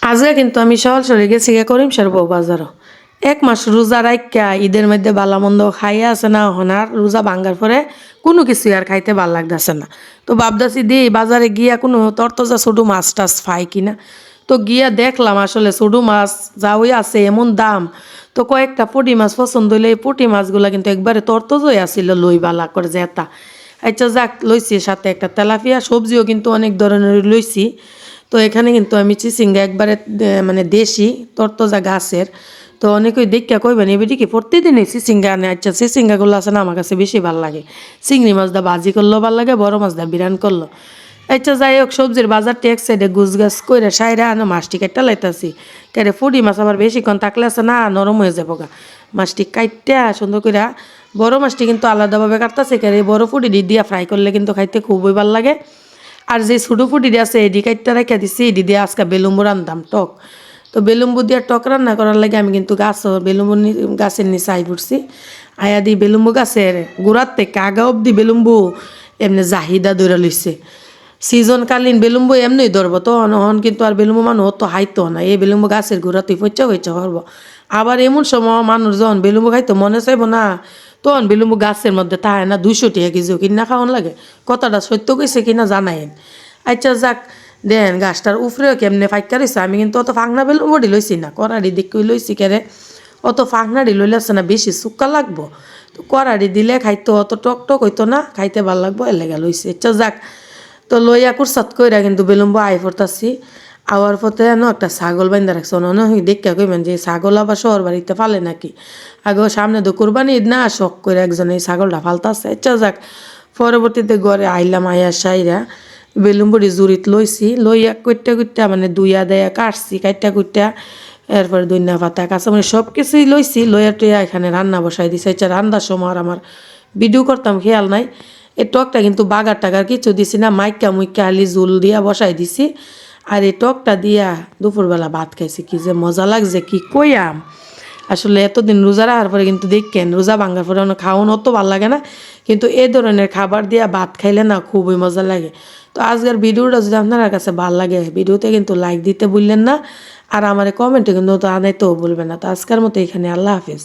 আজকে কিন্তু আমি সরাসরি গেছি গিয়া করিমসার বউ বাজারও 1 মাস রোজা রাইখা ঈদের মধ্যে বালামন্দ খাইয়া আছে না হনার রোজা ভাঙ্গার পরে কোনো কিছু আর খাইতে ভাল লাগতেছে না। তো ভাবতেছি দি বাজারে গিয়া কোনো তরতাজা ছোট মাছ টাছ পাই কিনা। তো গিয়া দেখলাম আসলে ছোট মাছ যাওই আছে এমন দাম। তো কয়েকটা পুঁটি মাছ পছন্দ হইলে এই পুঁটি মাছগুলা কিন্তু একবারে তরতাজাই আসিল লই বালা করে জেতা। আচ্ছা যাক লইছি, সাথে একটা তেলাপিয়া সবজিও কিন্তু অনেক ধরনের লইছি। তো এখানে কিন্তু আমি চিচিঙ্গা একবারে মানে দেশি তরতাজা গাছের। তো অনেকেই দেখা কইবেন এবারে কি প্রতিদিনই চিচিঙ্গা আনে। আচ্ছা চিচিঙ্গাগুলো আছে না আমার কাছে বেশি ভাল লাগে। চিংড়ি মাছ দা ভাজি করলেও ভাল লাগে, বড় মাছ দা বিরান করলো। আচ্ছা যাই হোক সবজির বাজারটি এক সাইডে গুছ গাছ কইরা সাইরা আনো মাছটি কাটটা লাইতাছি। কেরে ফুডি মাছ আবার বেশিক্ষণ থাকলে আছে না নরম হয়ে যাবো গা। মাছটি কাইটটা সুন্দর কইরা বড় মাছটি কিন্তু আলাদাভাবে কাটতাছে, কেরে বড় ফুডি দিয়া ফ্রাই করলে কিন্তু খাইতে খুবই ভাল লাগে। আর যে ছোটো ফুটি আছে এডি কাইটটা রেখে দিছি, এডি দিয়ে আজকে বেলুম্বু রান্ধাম টক। তো বেলুম্বু দিয়ে টক রান্না করার লাগে আমি কিন্তু বেলুম্বু গাছের নিচে আই পড়ছি। আয়া দি বেলুম্বু গাছের গোড়ার থেকে আগা অব্দি বেলুম্বু এমনি জাহিদা দৌড়া লইছে। সিজনকালীন বেলুম্বু এমনি ধরবো তো অনহন কিন্তু আর বেলুম্বু মানুষ অত হাইতো না, এই বেলুম্বু গাছের গোড়াতেই ফচ্চা ফচ্চা হরব। আবার এমন সময় মানুষ যখন বেলুম্বু খাইতো মনে চাইব না, তখন বেলুম্বু গাছের মধ্যে তাহায় না 200 টাকা কেজিও কিনা খাওয়ান লাগে। কথাটা সত্য কইছে কিনা জানাইন। আচ্ছা যাক দেন গাছটার উফরেও কেমনে ফাইকা রয়েছে। আমি কিন্তু অত ফাঁকনা বেলুম্বুডি লইছি না, কড়াড়ি দিক লইছি কেরে। অত ফাঁকনাড়ি লইলে আছে না বেশি চুক্কা লাগবো। তো কড়াড়ি দিলে খাইতো অত টক টক হইতো না, খাইতে ভাল লাগবো এর লেগে লইছি। আচ্ছা যাক তো লইয়া কুরসাত কইরা কিন্তু বেলুম্বু আই পড়তাছি। আওয়ার পথে একটা ছাগল বাইন্দা রাখছে। অন্য দেখা কইবেন যে ছাগল আবার শহর বাড়িতে ফালে নাকি। আগে সামনে তো কোরবানি ঈদ না, শখ করে একজন এই ছাগলটা ফালতাছে। আচ্ছা যাক পরবর্তীতে ঘরে আইলাম, আয়া সাইরা বেলুম্বুড়ি জুড়িত লইছি, লইয়া কইটা কইটা মানে দুইয়া দেয়া কাটছি কাইটা কুইটা। এরপরে দইনা পাতা কাঁচামরিচ সব কিছুই লইছি, লইয়া টইয়া এখানে রান্না বসাই দিছি। আচ্ছা রান্নার সময় আর আমার ভিডিও করতাম খেয়াল নাই। এই টকটা কিন্তু বাগার টাগার কিছু দিছি না, মাইকা মুইকা আলি জুল দিয়া বসাই দিছি। আর এই টকটা দিয়া দুপুরবেলা ভাত খাইছি, কি যে মজা লাগছে কি কইয়াম। আসলে এতদিন রোজা রাখার পরে কিন্তু দেখেন রোজা ভাঙার পরে খাওয়ানো অত ভালো লাগে না, কিন্তু এই ধরনের খাবার দিয়া ভাত খাইলে না খুবই মজা লাগে। তো আজকের ভিডিওটা যদি আপনার কাছে ভালো লাগে ভিডিওতে কিন্তু লাইক দিতে ভুললেন না, আর আমার কমেন্টে কিন্তু আনাইতেও বলবেন না। তো আজকের মতো এখানে আল্লাহ হাফিজ।